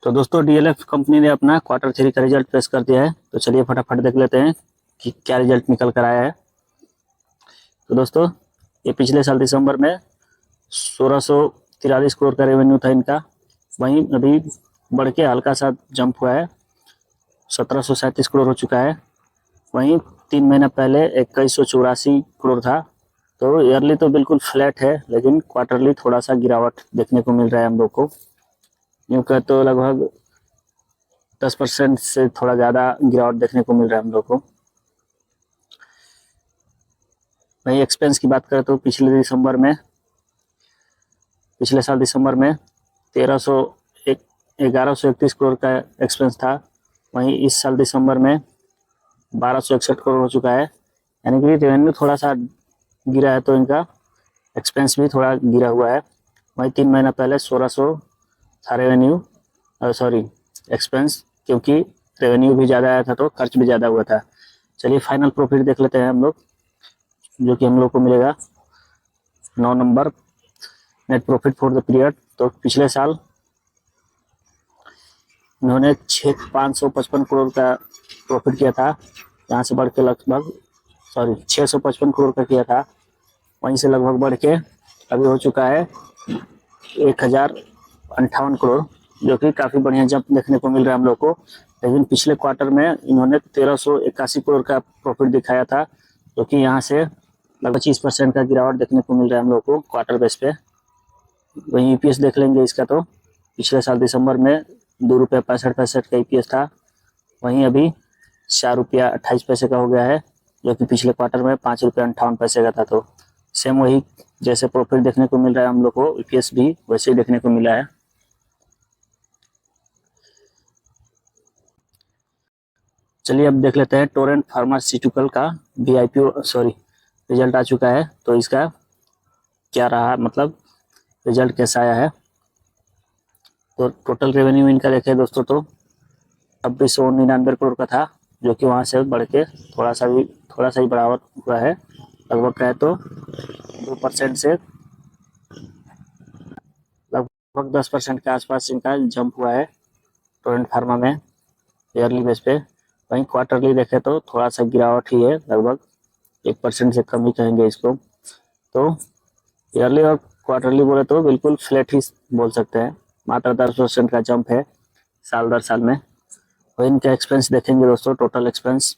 तो दोस्तों DLF company ने अपना क्वार्टर थ्री का रिजल्ट पेश कर दिया है। तो चलिए फटाफट देख लेते हैं कि क्या रिजल्ट निकल कर आया है। तो दोस्तों ये पिछले साल दिसंबर में 1643 करोड़ का रेवेन्यू था इनका। वहीं अभी बढ़ के हल्का सा जंप हुआ है, 1737 करोड़ हो चुका है। वहीं 3 महीना पहले 2184 करोड़ था। तो ईयरली तो बिल्कुल फ्लैट है, लेकिन क्वार्टरली थोड़ा सा गिरावट देखने को मिल रहा है हम लोग को। यूँ कह तो लगभग 10% से थोड़ा ज़्यादा गिरावट देखने को मिल रहा है हम लोग को। वहीं एक्सपेंस की बात करें तो पिछले साल दिसंबर में 1131 करोड़ का एक्सपेंस था। वहीं इस साल दिसंबर में 1261 करोड़ हो चुका है। यानी कि रेवेन्यू थोड़ा सा गिरा है, तो इनका एक्सपेंस भी थोड़ा गिरा हुआ है। वहीं 3 महीना पहले 1600 था रेवेन्यू, सॉरी एक्सपेंस, क्योंकि रेवेन्यू भी ज़्यादा आया था तो खर्च भी ज़्यादा हुआ था। चलिए फाइनल प्रॉफिट देख लेते हैं हम लोग, जो कि हम लोग को मिलेगा 9 number net profit for the period. तो पिछले साल इन्होंने 555 करोड़ का प्रॉफिट किया था, यहाँ से बढ़ के लगभग 655 करोड़ का किया था। वहीं से लगभग बढ़ के अभी हो चुका है 1058 करोड़, जो कि काफ़ी बढ़िया जंप देखने को मिल रहा है हम लोग को। लेकिन पिछले क्वार्टर में इन्होंने 1381 करोड़ का प्रॉफिट दिखाया था, जो कि यहाँ से लगभग 25% का गिरावट देखने को मिल रहा है हम लोग को क्वार्टर बेस पे। वहीं ईपीएस देख लेंगे इसका, तो पिछले साल दिसंबर में 2 रुपये 65 पैसे का ईपीएस था। वहीं अभी 4 रुपया 28 पैसे का हो गया है, जो कि पिछले क्वार्टर में 5 रुपये 58 पैसे का था। तो सेम वही जैसे प्रॉफिट देखने को मिल रहा है हम लोग को, ईपीएस भी वैसे ही देखने को मिला है। चलिए अब देख लेते हैं टोरेंट फार्मास्यूटिकल का रिजल्ट आ चुका है। तो इसका क्या रहा, मतलब रिजल्ट कैसा आया है। तो टोटल रेवेन्यू इनका देखें दोस्तों तो 2699 करोड़ का था, जो कि वहाँ से बढ़ के थोड़ा सा ही बढ़ावा हुआ है। लगभग कहे तो 2% से लगभग 10% के आसपास इनका जंप हुआ है टोरेंट फार्मा में ईयरली बेस पे। वहीं क्वार्टरली देखें तो थोड़ा सा गिरावट ही है, लगभग 1% से कम ही कहेंगे इसको। तो ईयरली और क्वार्टरली बोले तो बिल्कुल फ्लैट ही बोल सकते हैं, मात्र 10% का जंप है साल दर साल में। वही इनका एक्सपेंस देखेंगे दोस्तों, टोटल एक्सपेंस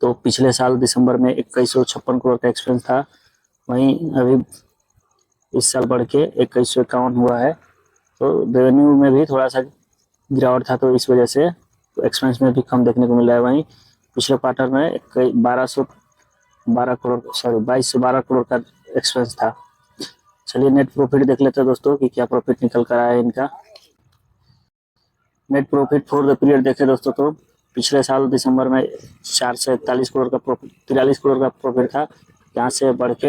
तो पिछले साल दिसंबर में 2156 करोड़ का एक्सपेंस था। वहीं अभी इस साल बढ़ के 2151 हुआ है। तो रेवेन्यू में भी थोड़ा सा गिरावट था, तो इस वजह से तो एक्सपेंस में भी कम देखने को मिल रहा है। वहीं पिछले क्वार्टर में 2212 करोड़ का एक्सपेंस था। चलिए नेट प्रॉफिट देख लेते हैं दोस्तों कि क्या प्रॉफिट निकल कर आया है इनका। Net profit for the period देखें दोस्तों तो पिछले साल दिसंबर में 441 करोड़ का प्रॉफिट 43 करोड़ का प्रॉफिट था, यहाँ से बढ़ के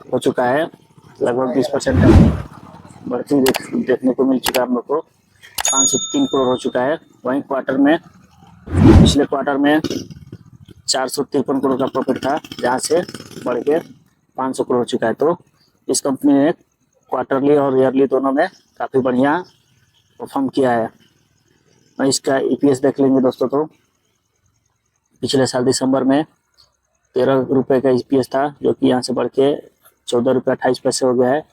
हो चुका है लगभग 20% का बढ़ती देखने को मिल चुका है हम लोग को, 503 करोड़ हो चुका है। वहीं पिछले क्वार्टर में 453 करोड़ का प्रॉफिट था, जहाँ से बढ़ के 500 करोड़ हो चुका है। तो इस कंपनी ने क्वार्टरली और ईयरली दोनों में काफ़ी बढ़िया परफॉर्म किया है। इसका ईपीएस देख लेंगे दोस्तों तो पिछले साल दिसंबर में 13 रुपये का ईपीएस था, जो कि यहाँ से बढ़ के 14 रुपये 28 पैसे हो गया है।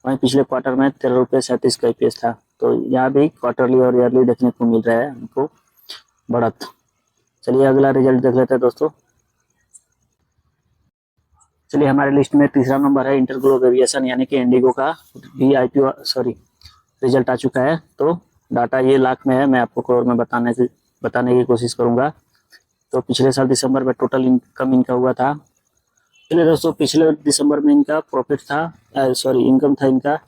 वहीं पिछले क्वार्टर में 13 रुपये 37 का ईपीएस था। तो यहाँ भी क्वार्टरली और ईयरली देखने को मिल रहा है हमको बढ़त। चलिए अगला रिजल्ट देख लेते हैं दोस्तों। चलिए हमारे लिस्ट में तीसरा नंबर है इंटरग्लोब एविएशन, यानी कि इंडिगो का भी रिजल्ट आ चुका है। तो डाटा ये लाख में है, मैं आपको करोड़ में बताने की कोशिश करूंगा। तो पिछले साल दिसंबर में टोटल इनकम इनका हुआ था। चलिए दोस्तों पिछले दिसंबर में इनका प्रॉफिट था, इनकम था इनका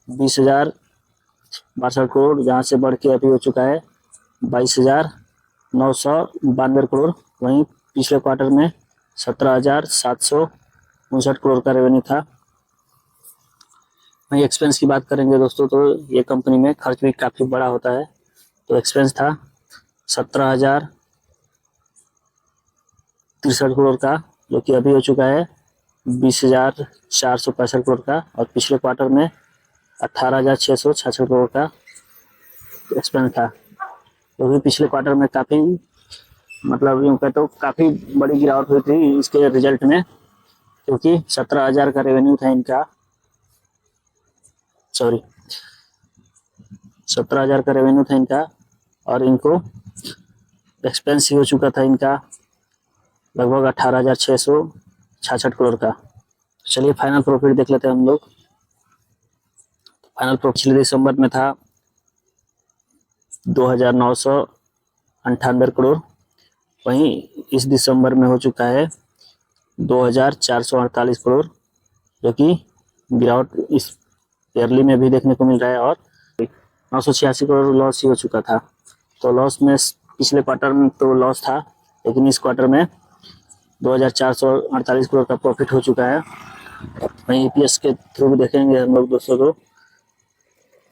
20,062 करोड़, जहाँ से बढ़ के अभी हो चुका है 22,992 करोड़। वहीं पिछले क्वार्टर में 17,759 करोड़ का रेवेन्यू था। वहीं एक्सपेंस की बात करेंगे दोस्तों तो ये कंपनी में खर्च भी काफ़ी बड़ा होता है। तो एक्सपेंस था 17,063 करोड़ का, जो कि अभी हो चुका है 20,465 करोड़ का। और पिछले क्वार्टर में 18,666 करोड़ का एक्सपेंस था, जो कि पिछले क्वार्टर में काफ़ी मतलब यूँ कहे तो काफ़ी बड़ी गिरावट हुई थी इसके रिजल्ट में, क्योंकि 17,000 का रेवेन्यू था इनका, सॉरी 17,000 का रेवेन्यू था इनका, और इनको एक्सपेंस ही हो चुका था इनका लगभग 18,666 करोड़ का। चलिए फाइनल प्रॉफिट देख लेते हैं हम लोग। फाइनल प्रॉफिट पिछले दिसंबर में था 2,998 करोड़, वहीं इस दिसंबर में हो चुका है 2,448 करोड़, जो कि गिरावट इस ईयरली में भी देखने को मिल रहा है, और 986 करोड़ लॉस ही हो चुका था। तो लॉस में पिछले क्वार्टर में तो लॉस था, लेकिन इस क्वार्टर में 2,448 करोड़ का प्रॉफिट हो चुका है। वहीं ईपीएस के थ्रू भी देखेंगे हम लोग दोस्तों को,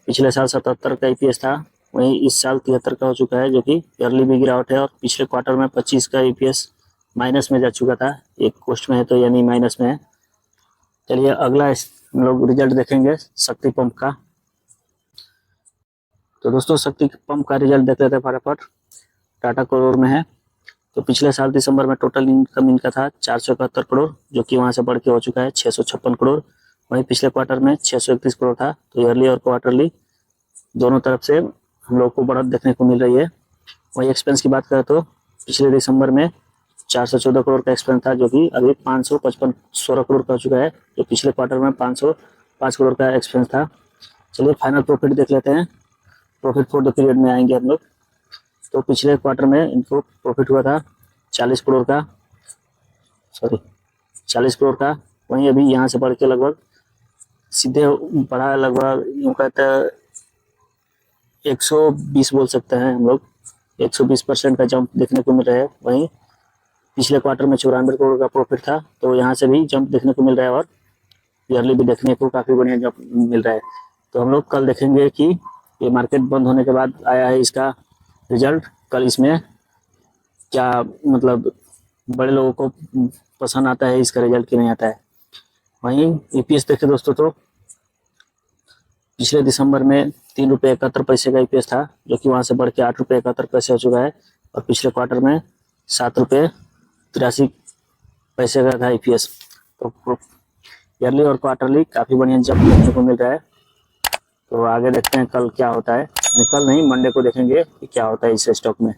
पिछले साल 77 का ईपीएस था, वहीं इस साल 73 का हो चुका है, जो कि ईयरली भी गिरावट है, और पिछले क्वार्टर में 25 का ईपीएस माइनस में जा चुका था, एक कोस्ट में है तो यानी माइनस में है। चलिए अगला हम लोग रिजल्ट देखेंगे शक्ति पंप का। तो दोस्तों शक्ति पंप का रिजल्ट देख लेते हैं फटाफट। टाटा करोड़ में है, तो पिछले साल दिसंबर में टोटल इनकम इनका था 471 करोड़, जो कि वहां से बढ़ के हो चुका है 656 करोड़। वहीं पिछले क्वार्टर में 631 करोड़ था, तो ईयरली और क्वार्टरली दोनों तरफ से हम लोग को बढ़त देखने को मिल रही है। वहीं एक्सपेंस की बात करें तो पिछले दिसंबर में 414 करोड़ का एक्सपेंस था, जो कि अभी 16 करोड़ का हो चुका है, जो पिछले क्वार्टर में 505 करोड़ का एक्सपेंस था। चलिए फाइनल प्रॉफिट देख लेते हैं। प्रॉफिट फॉर द पीरियड में आएंगे हम लोग। तो पिछले क्वार्टर में इनको प्रॉफिट हुआ था 40 करोड़ का, सॉरी 40 करोड़ का। वहीं अभी यहाँ से बढ़ के लगभग सीधे बढ़ा, लगभग यूँ कहते हैं 120 बोल सकते हैं हम लोग, 120% का जंप देखने को मिल रहा है। वहीं पिछले क्वार्टर में 94 करोड़ का प्रॉफिट था, तो यहाँ से भी जंप देखने को मिल रहा है, और ईयरली भी देखने को काफ़ी बढ़िया जंप मिल रहा है। तो हम लोग कल देखेंगे कि ये मार्केट बंद होने के बाद आया है इसका रिजल्ट, कल इसमें क्या मतलब बड़े लोगों को पसंद आता है इसका रिजल्ट कि नहीं आता है। वहीं ईपीएस देखें दोस्तों, तो पिछले दिसंबर में 3 रुपये 71 पैसे का ईपीएस था, जो कि वहाँ से बढ़ के 8 रुपये 71 पैसे हो चुका है, और पिछले क्वार्टर में 7 रुपये 83 पैसे का था ईपीएस। तो ईयरली और क्वार्टरली काफ़ी बढ़िया जंप देखने को मिल रहा है। तो आगे देखते हैं कल क्या होता है, कल नहीं मंडे को देखेंगे कि क्या होता है इस स्टॉक में।